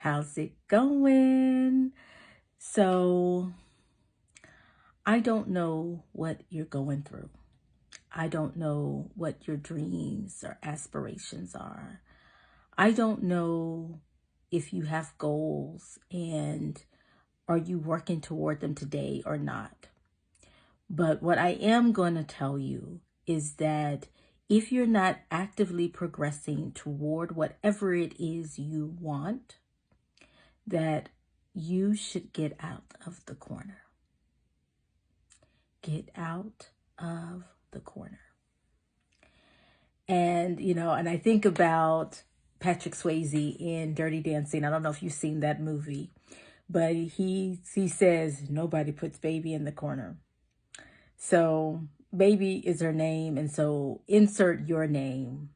How's it going? So, I don't know what you're going through. I don't know what your dreams or aspirations are. I don't know if you have goals and are you working toward them today or not. But what I am going to tell you is that if you're not actively progressing toward whatever it is you want, that you should get out of the corner. Get out of the corner. And, and I think about Patrick Swayze in Dirty Dancing. I don't know if you've seen that movie, but he says, nobody puts baby in the corner. So baby is her name. And so insert your name.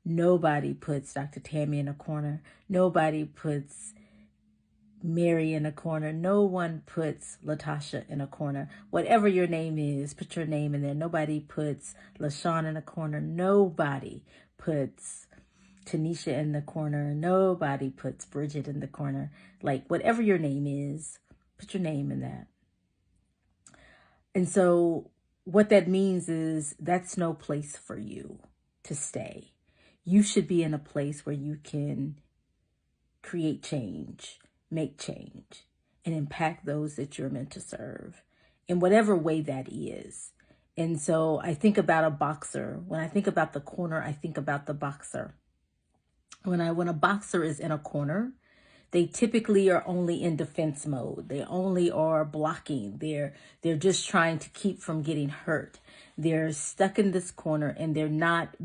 Nobody puts Dr. Tammy in a corner. Nobody puts Mary in a corner. No one puts Latasha in a corner. Whatever your name is, put your name in there. Nobody puts LaShawn in a corner. Nobody puts Tanisha in the corner. Nobody puts Bridget in the corner. Like, whatever your name is, put your name in that. And so what that means is that's no place for you to stay. You should be in a place where you can create change, make change, and impact those that you're meant to serve in whatever way that is. And so I think about a boxer. When I think about the corner, I think about the boxer. When a boxer is in a corner, they typically are only in defense mode. They only are blocking. They're just trying to keep from getting hurt. They're stuck in this corner and they're not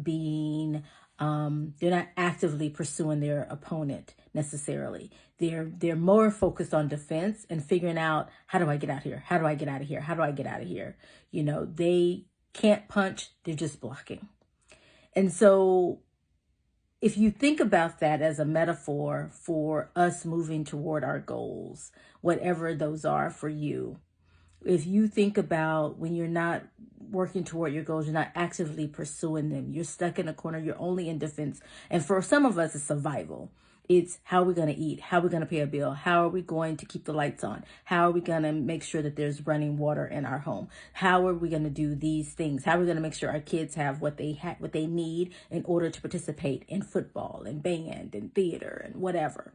actively pursuing their opponent necessarily. They're more focused on defense and figuring out, how do I get out here? How do I get out of here? How do I get out of here? They can't punch. They're just blocking. And so if you think about that as a metaphor for us moving toward our goals, whatever those are for you, if you think about when you're not working toward your goals, you're not actively pursuing them, you're stuck in a corner, you're only in defense. And for some of us, it's survival. It's how are we going to eat? How are we going to pay a bill? How are we going to keep the lights on? How are we going to make sure that there's running water in our home? How are we going to do these things? How are we going to make sure our kids have what they need in order to participate in football and band and theater and whatever?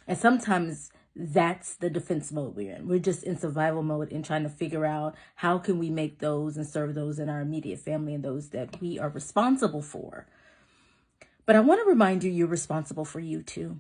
And sometimes that's the defense mode we're in. We're just in survival mode and trying to figure out how can we make those and serve those in our immediate family and those that we are responsible for. But I want to remind you, you're responsible for you too.